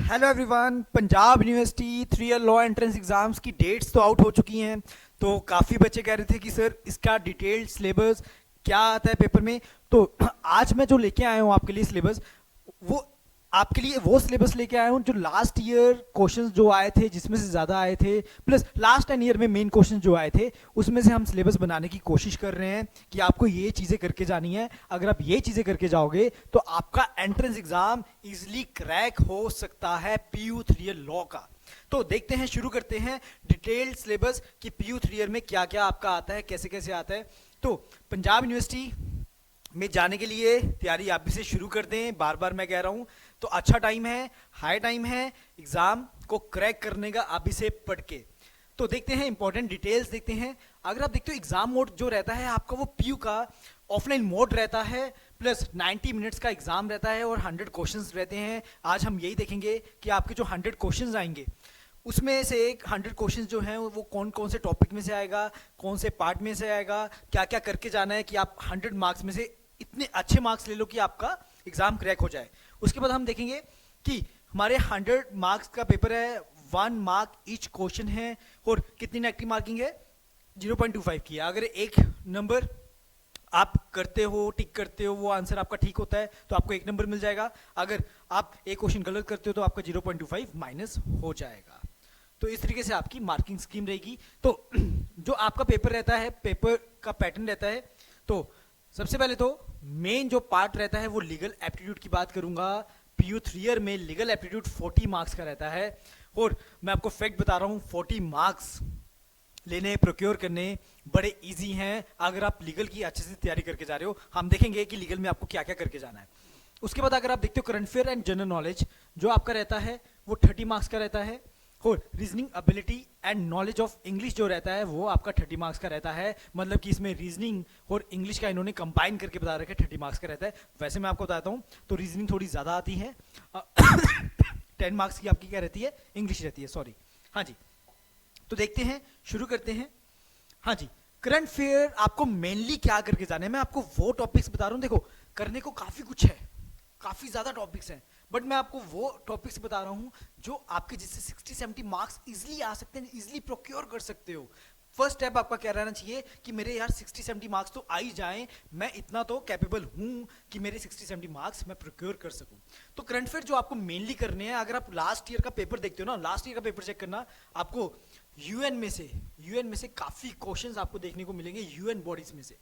Hello everyone. Punjab university 3 year law entrance exams की dates तो out हो चुकी हैं। तो काफ़ी बच्चे कह रहे थे कि सर इसका डिटेल्ड सिलेबस क्या आता है पेपर में। तो आज मैं जो लेके आया हूँ आपके लिए सिलेबस, वो आपके लिए वो सिलेबस लेके आया हूँ जो लास्ट ईयर क्वेश्चंस जो आए थे जिसमें से ज़्यादा आए थे, प्लस लास्ट 10 ईयर में मेन क्वेश्चंस जो आए थे उसमें से हम सिलेबस बनाने की कोशिश कर रहे हैं कि आपको ये चीज़ें करके जानी है। अगर आप ये चीज़ें करके जाओगे तो आपका एंट्रेंस एग्जाम इजिली क्रैक हो सकता है पीयू 3 ईयर लॉ का। तो देखते हैं, शुरू करते हैं डिटेल्ड सिलेबस कि पीयू 3 ईयर में क्या क्या आपका आता है, कैसे कैसे आता है। तो पंजाब यूनिवर्सिटी में जाने के लिए तैयारी आप भी से शुरू कर दें, बार बार मैं कह रहा हूँ। तो अच्छा टाइम है, हाई टाइम है एग्जाम को क्रैक करने का आप भी से पढ़ के। तो देखते हैं इंपॉर्टेंट डिटेल्स देखते हैं। अगर आप देखते हो एग्जाम मोड जो रहता है आपका वो पीयू का ऑफलाइन मोड रहता है, प्लस 90 मिनट्स का एग्जाम रहता है और 100 क्वेश्चंस रहते हैं। आज हम यही देखेंगे कि आपके जो 100 क्वेश्चंस आएंगे उसमें से एक 100 क्वेश्चंस जो हैं वो कौन कौन से टॉपिक में से आएगा, कौन से पार्ट में से आएगा, क्या क्या करके जाना है कि आप 100 मार्क्स में से इतने अच्छे मार्क्स ले लो कि आपका एग्जाम क्रैक हो जाए। उसके बाद हम देखेंगे कि हमारे 100 मार्क्स का पेपर है, 1 मार्क ईच क्वेश्चन है और कितनी नेगेटिव मार्किंग है, 0.25 की है। अगर एक नंबर आप करते हो, टिक करते हो, वो आंसर आपका ठीक होता है तो आपको 1 नंबर मिल जाएगा। अगर आप एक क्वेश्चन गलत करते हो तो आपका 0.25 माइनस हो जाएगा। तो इस तरीके से आपकी मार्किंग स्कीम रहेगी। तो जो आपका पेपर रहता है, पेपर का पैटर्न रहता है, तो सबसे पहले तो मेन जो पार्ट रहता है वो लीगल एप्टीट्यूड की बात करूंगा। पीयू 3 ईयर में लीगल एप्टीट्यूड 40 मार्क्स का रहता है और मैं आपको फैक्ट बता रहा हूँ, 40 मार्क्स लेने, प्रोक्योर करने बड़े इजी हैं अगर आप लीगल की अच्छे से तैयारी करके जा रहे हो। हम देखेंगे कि लीगल में आपको क्या क्या करके जाना है। उसके बाद अगर आप देखते हो current affair and general knowledge जो आपका रहता है वो 30 मार्क्स का रहता है और reasoning ability and knowledge of English जो रहता है वो आपका 30 मार्क्स का रहता है। मतलब कि इसमें रीजनिंग और इंग्लिश का इन्होंने कंबाइन करके बता रखा है, 30 मार्क्स का रहता है। वैसे मैं आपको बताता हूँ तो रीजनिंग थोड़ी ज़्यादा आती है, 10 मार्क्स की आपकी क्या रहती है, इंग्लिश रहती है, सॉरी। हाँ जी, तो देखते हैं, शुरू करते हैं। हाँ जी, करंट फेयर आपको मेनली क्या करके जाना है, मैं आपको वो टॉपिक्स बता रहा हूँ। देखो करने को काफी कुछ है, काफी ज्यादा टॉपिक्स हैं, बट मैं आपको वो टॉपिक्स बता रहा हूँ जो आपके जिससे 60-70 मार्क्स इजिली आ सकते हैं, इजिली प्रोक्योर कर सकते हो। फर्स्ट स्टेप आपका क्या रहना चाहिए कि मेरे यार 60-70 मार्क्स तो आ ही जाएं, मैं इतना तो कैपेबल हूं कि मेरे 60-70 मार्क्स मैं प्रोक्योर कर सकूं। तो करंट अफेयर जो आपको मेनली करने हैं, अगर आप लास्ट ईयर का पेपर देखते हो ना, लास्ट ईयर का पेपर चेक करना, आपको यूएन में से काफी क्वेश्चंस आपको देखने को मिलेंगे, यूएन बॉडीज में से।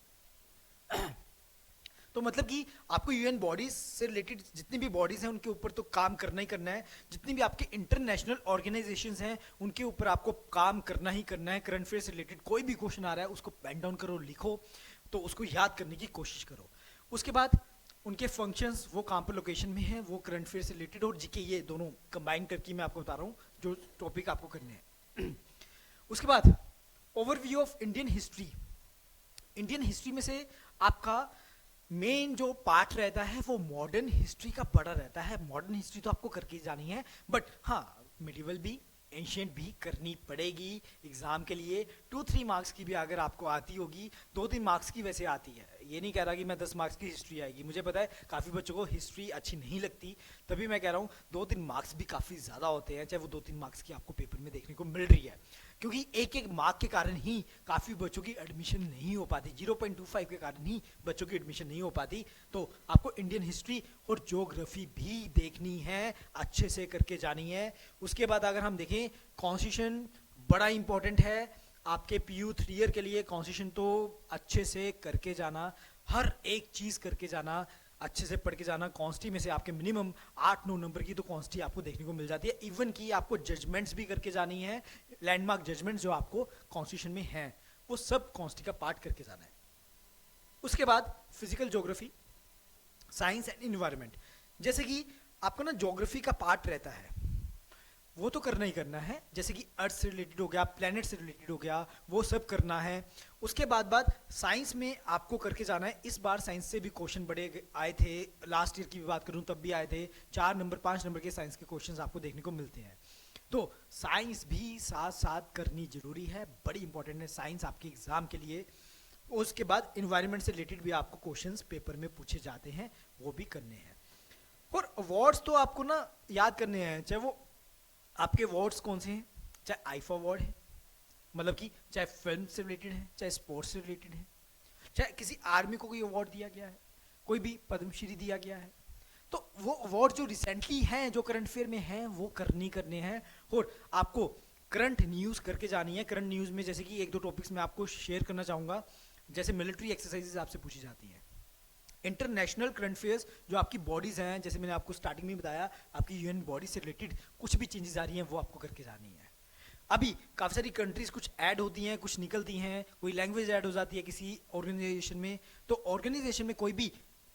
तो मतलब कि आपको यूएन बॉडीज से रिलेटेड जितनी भी बॉडीज हैं उनके ऊपर तो काम करना ही करना है। जितनी भी आपके इंटरनेशनल ऑर्गेनाइजेशंस हैं उनके ऊपर आपको काम करना ही करना है। करंट अफेयर से रिलेटेड कोई भी क्वेश्चन आ रहा है उसको पेन डाउन करो, लिखो, तो उसको याद करने की कोशिश करो। उसके बाद उनके फंक्शंस वो कहाँ पर लोकेशन में है, वो करंट अफेयर से रिलेटेड और जीके, ये दोनों कंबाइन करके मैं आपको बता रहा हूँ जो टॉपिक आपको करने हैं। उसके बाद overview of Indian history. Indian history में से आपका मेन जो पार्ट रहता है वो मॉडर्न हिस्ट्री का बड़ा रहता है। मॉडर्न हिस्ट्री तो आपको करके जानी है, बट हाँ मिडिवल भी, एंशियंट भी करनी पड़ेगी एग्जाम के लिए। 2-3 मार्क्स की भी अगर आपको आती होगी, 2-3 मार्क्स की वैसे आती है, ये नहीं कह रहा कि मैं 10 मार्क्स की हिस्ट्री आएगी। मुझे पता है काफ़ी बच्चों को हिस्ट्री अच्छी नहीं लगती, तभी मैं कह रहा हूँ 2-3 मार्क्स भी काफ़ी ज़्यादा होते हैं, चाहे वो 2-3 मार्क्स की आपको पेपर में देखने को मिल रही है। क्योंकि एक एक मार्क के कारण ही काफ़ी बच्चों की एडमिशन नहीं हो पाती, 0.25 के कारण ही बच्चों की एडमिशन नहीं हो पाती। तो आपको इंडियन हिस्ट्री और ज्योग्राफी भी देखनी है, अच्छे से करके जानी है। उसके बाद अगर हम देखें कॉन्स्टिट्यूशन बड़ा इंपॉर्टेंट है आपके पीयू 3 ईयर के लिए। कॉन्स्टिट्यूशन तो अच्छे से करके जाना, हर एक चीज़ करके जाना, अच्छे से पढ़ के जाना। कॉन्स्टी में से आपके मिनिमम 8-9 नंबर की तो कॉन्स्टी आपको देखने को मिल जाती है। इवन की आपको जजमेंट्स भी करके जानी है, लैंडमार्क जजमेंट्स जो आपको कॉन्स्टिट्यूशन में हैं वो सब कॉन्स्टी का पार्ट करके जाना है। उसके बाद physical geography, science and environment. जैसे कि आपका ना ज्योग्राफी का पार्ट रहता है वो तो करना ही करना है, जैसे कि अर्थ से रिलेटेड हो गया, प्लैनेट से रिलेटेड हो गया, वो सब करना है। उसके बाद साइंस में आपको करके जाना है। इस बार साइंस से भी क्वेश्चन बड़े आए थे, लास्ट ईयर की भी बात करूं तब भी आए थे, 4 नंबर 5 नंबर के साइंस के क्वेश्चंस आपको देखने को मिलते हैं। तो साइंस भी साथ साथ करनी जरूरी है, बड़ी इंपॉर्टेंट है साइंस आपके एग्जाम के लिए। उसके बाद इन्वायरमेंट से रिलेटेड भी आपको क्वेश्चंस पेपर में पूछे जाते हैं, वो भी करने हैं। और अवार्ड्स तो आपको ना याद करने हैं, चाहे वो आपके अवार्ड्स कौन से हैं, चाहे आईफा अवार्ड है, मतलब कि चाहे फिल्म से रिलेटेड है, चाहे स्पोर्ट्स से रिलेटेड है, चाहे किसी आर्मी को कोई अवार्ड दिया गया है, कोई भी पद्मश्री दिया गया है, तो वो अवार्ड जो रिसेंटली हैं, जो करंट अफेयर में हैं, वो करने हैं। और आपको करंट न्यूज़ करके जानी है। करंट न्यूज़ में जैसे कि एक दो टॉपिक्स मैं आपको शेयर करना चाहूँगा। जैसे मिलिट्री एक्सरसाइजेज आपसे पूछी जाती हैं, इंटरनेशनल करंट अफेयर्स जो आपकी बॉडीज़ हैं, जैसे मैंने आपको स्टार्टिंग में बताया, आपकी यूएन बॉडी से रिलेटेड कुछ भी चेंजेस आ रही हैं वो आपको करके जानी है। अभी काफ़ी सारी कंट्रीज कुछ ऐड होती हैं, कुछ निकलती हैं, कोई लैंग्वेज ऐड हो जाती है किसी ऑर्गेनाइजेशन में, तो ऑर्गेनाइजेशन में कोई भी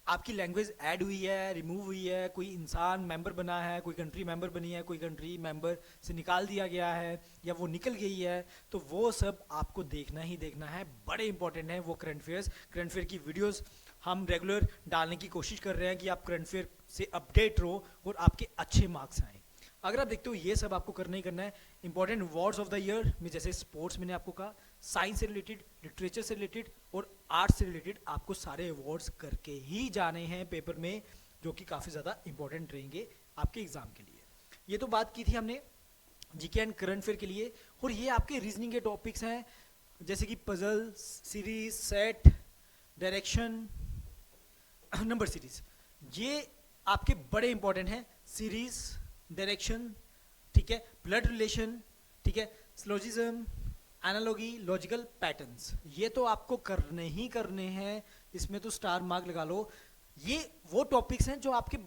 आपकी लैंग्वेज ऐड हुई है, रिमूव हुई है, कोई इंसान मेंबर बना है, कोई कंट्री मेंबर बनी है, कोई कंट्री मेंबर से निकाल दिया गया है या वो निकल गई है, तो वो सब आपको देखना ही देखना है। बड़े इंपॉर्टेंट हैं वो करंट अफेयर्स। करंट अफेयर की वीडियोस हम रेगुलर डालने की कोशिश कर रहे हैं कि आप करंट अफेयर से अपडेट रहो और आपके अच्छे मार्क्स आएँ। अगर आप देखते हो ये सब आपको करना ही करना है। Important awards of the year में जैसे स्पोर्ट्स मैंने आपको कहा, साइंस से रिलेटेड, लिटरेचर से रिलेटेड और आर्ट्स से रिलेटेड आपको सारे अवार्ड्स करके ही जाने हैं पेपर में, जो कि काफ़ी ज़्यादा इंपॉर्टेंट रहेंगे आपके एग्जाम के लिए। ये तो बात की थी हमने जीके एंड करंट अफेयर के लिए। और ये आपके रीजनिंग के टॉपिक्स हैं, जैसे कि puzzle, series, set, direction, number series, ये आपके बड़े इंपॉर्टेंट हैं। सीरीज, डायरेक्शन, ठीक है, ब्लड रिलेशन, ठीक है, स्लोजिज्म, एनालॉजी, लॉजिकल पैटर्न्स, ये तो आपको करने ही करने हैं, इसमें तो स्टार मार्क लगा लो। ये वो टॉपिक्स हैं जो आपके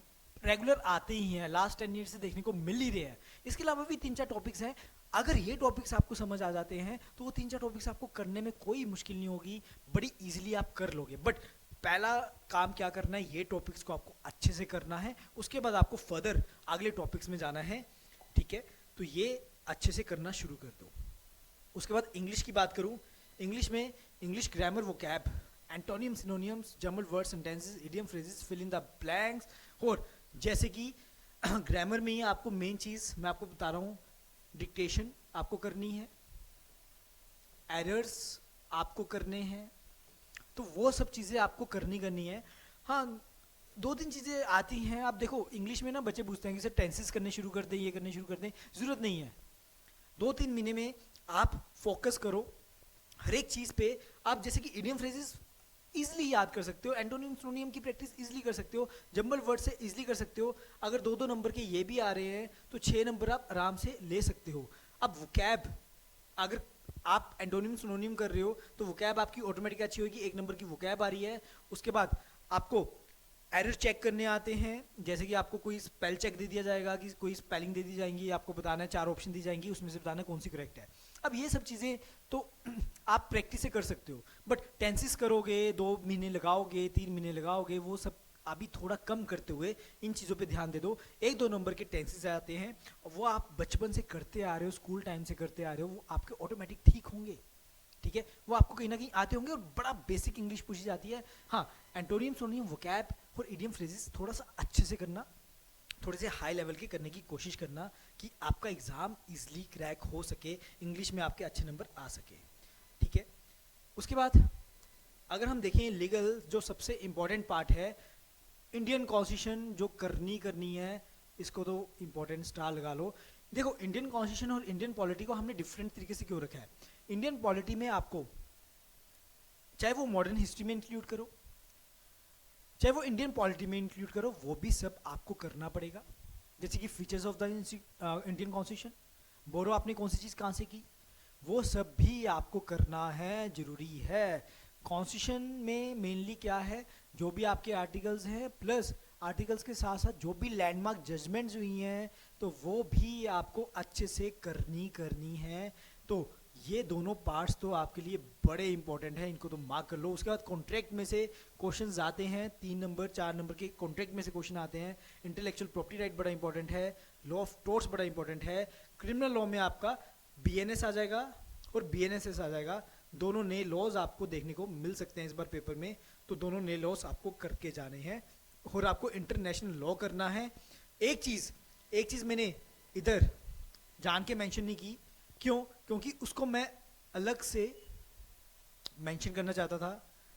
रेगुलर आते ही हैं, लास्ट 10 ईयर से देखने को मिल ही रहे हैं। इसके अलावा भी 3-4 टॉपिक्स हैं, अगर ये टॉपिक्स आपको समझ आ जाते हैं तो वो 3-4 टॉपिक्स आपको करने में कोई मुश्किल नहीं होगी, बड़ी इजीली आप कर लोगे। बट पहला काम क्या करना है, ये टॉपिक्स को आपको अच्छे से करना है, उसके बाद आपको फर्दर अगले टॉपिक्स में जाना है, ठीक है। तो ये अच्छे से करना शुरू कर दो। उसके बाद इंग्लिश की बात करूं, इंग्लिश में English grammar, vocab, antonym, synonyms, jumble word, sentences, idiom, phrases, fill in the blanks. और जैसे कि ग्रामर में ही आपको मेन चीज़ मैं आपको बता रहा हूँ, डिक्टेशन आपको करनी है, एरर्स आपको करने हैं, तो वो सब चीज़ें आपको करनी है। हाँ, 2-3 चीज़ें आती हैं। आप देखो इंग्लिश में ना बच्चे पूछते हैं कि सर टेंसेस करने शुरू कर दें, ये करने शुरू कर दें, ज़रूरत नहीं है। 2-3 महीने में आप फोकस करो हर एक चीज़ पे। आप जैसे कि इडियम फ्रेजेस इजीली याद कर सकते हो, एंटोनियम सिनोनियम की प्रैक्टिस इजीली कर सकते हो, जंबल वर्ड से इजीली कर सकते हो। अगर 2-2 नंबर के ये भी आ रहे हैं तो 6 नंबर आप आराम से ले सकते हो। अब वोकैब, अगर आप एंटोनियम सिनोनियम कर रहे हो तो वोकैब आपकी ऑटोमेटिक अच्छी होगी, 1 नंबर की वोकैब आ रही है। उसके बाद आपको एरर चेक करने आते हैं, जैसे कि आपको कोई स्पेल चेक दे दिया जाएगा कि कोई स्पेलिंग दे दी जाएंगी, आपको बताना है, 4 ऑप्शन दी जाएंगी, उसमें से बताना है कौन सी करेक्ट है। अब ये सब चीज़ें तो आप प्रैक्टिस से कर सकते हो, बट टेंसेस करोगे, 2 महीने लगाओगे, 3 महीने लगाओगे, वो सब अभी थोड़ा कम करते हुए इन चीज़ों पे ध्यान दे दो। 1-2 नंबर के टेंसेस आते हैं, वो आप बचपन से करते आ रहे हो, स्कूल टाइम से करते आ रहे हो, वो आपके ऑटोमेटिक ठीक होंगे, ठीक है, वो आपको कहीं ना कहीं आते होंगे और बड़ा बेसिक इंग्लिश पूछी जाती है। हाँ, एंटोनियम सोनियम वोकैब और इडियम फ्रेजेस थोड़ा सा अच्छे से करना, थोड़े से हाई लेवल के करने की कोशिश करना कि आपका एग्ज़ाम इजली क्रैक हो सके, इंग्लिश में आपके अच्छे नंबर आ सके, ठीक है। उसके बाद अगर हम देखें लीगल, जो सबसे इम्पोर्टेंट पार्ट है, इंडियन कॉन्स्टिट्यूशन जो करनी है, इसको तो इम्पोर्टेंट स्टार लगा लो। देखो इंडियन कॉन्स्टिट्यूशन और इंडियन पॉलिटी को हमने डिफरेंट तरीके से क्यों रखा है। इंडियन पॉलिटी में आपको चाहे वो मॉडर्न हिस्ट्री में इंक्लूड करो, चाहे वो इंडियन पॉलिटी में इंक्लूड करो, वो भी सब आपको करना पड़ेगा। जैसे कि features of the Indian constitution, borrow आपने कौन सी चीज़ कहाँ से की, वो सब भी आपको करना है, जरूरी है। कॉन्स्टिट्यूशन में मेनली क्या है, जो भी आपके आर्टिकल्स हैं, प्लस आर्टिकल्स के साथ साथ जो भी लैंडमार्क जजमेंट्स हुई हैं, तो वो भी आपको अच्छे से करनी है। तो ये दोनों पार्ट्स तो आपके लिए बड़े इंपॉर्टेंट हैं, इनको तो मार्क कर लो। उसके बाद कॉन्ट्रैक्ट में से क्वेश्चंस आते हैं, 3 नंबर 4 नंबर के कॉन्ट्रैक्ट में से क्वेश्चन आते हैं। इंटेलेक्चुअल प्रॉपर्टी राइट बड़ा इंपॉर्टेंट है, लॉ ऑफ टोर्ट्स बड़ा इंपॉर्टेंट है, क्रिमिनल लॉ में आपका बीएनएस आ जाएगा और बीएनएसएस आ जाएगा। दोनों नए लॉज आपको देखने को मिल सकते हैं इस बार पेपर में, तो दोनों नए लॉज आपको करके जाने हैं। और आपको इंटरनेशनल लॉ करना है। एक चीज़ मैंने इधर जान के मेंशन नहीं की, क्यों? क्योंकि उसको मैं अलग से मेंशन करना चाहता था,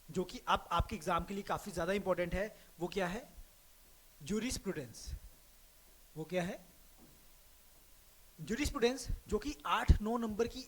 जो कि अब आपके एग्जाम के लिए काफ़ी ज़्यादा इंपॉर्टेंट है। वो क्या है? जूरिस्प्रूडेंस, वो क्या है? जूरिस्प्रूडेंस जो कि 8-9 नंबर की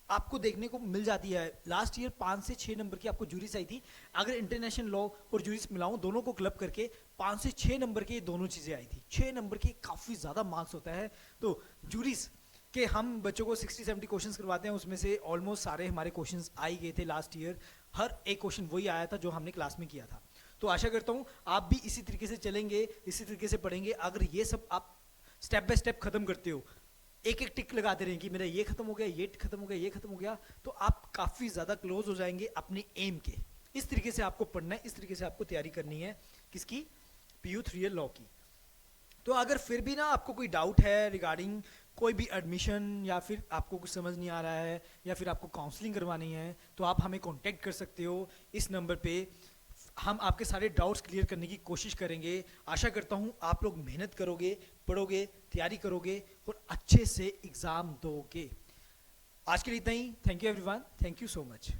आपको देखने को मिल जाती है। लास्ट ईयर 5 से 6 नंबर की आपको जूरिस आई थी। अगर इंटरनेशनल लॉ और जूरिस मिलाऊं दोनों को क्लब करके 5 से 6 नंबर के ये दोनों चीज़ें आई थी। 6 नंबर के काफ़ी ज़्यादा मार्क्स होता है। तो जूरिस के हम बच्चों को 60-70 क्वेश्चंस करवाते हैं, उसमें से ऑलमोस्ट सारे हमारे क्वेश्चंस आ ही गए थे लास्ट ईयर। हर एक क्वेश्चन वही आया था जो हमने क्लास में किया था। तो आशा करता हूँ आप भी इसी तरीके से चलेंगे, इसी तरीके से पढ़ेंगे। अगर ये सब आप स्टेप बाय स्टेप खत्म करते हो, एक एक टिक लगाते रहें कि मेरा ये खत्म हो गया, ये खत्म हो गया, ये खत्म हो गया, तो आप काफ़ी ज़्यादा क्लोज हो जाएंगे अपने एम के। इस तरीके से आपको पढ़ना है, इस तरीके से आपको तैयारी करनी है। किसकी? PU 3L लॉ की। तो अगर फिर भी ना आपको कोई डाउट है रिगार्डिंग कोई भी एडमिशन, या फिर आपको कुछ समझ नहीं आ रहा है, या फिर आपको काउंसलिंग करवानी है, तो आप हमें कांटेक्ट कर सकते हो इस नंबर पे। हम आपके सारे डाउट्स क्लियर करने की कोशिश करेंगे। आशा करता हूँ आप लोग मेहनत करोगे, पढ़ोगे, तैयारी करोगे और अच्छे से एग्ज़ाम दोगे। आज के लिए इतना ही। Thank you everyone, thank you so much.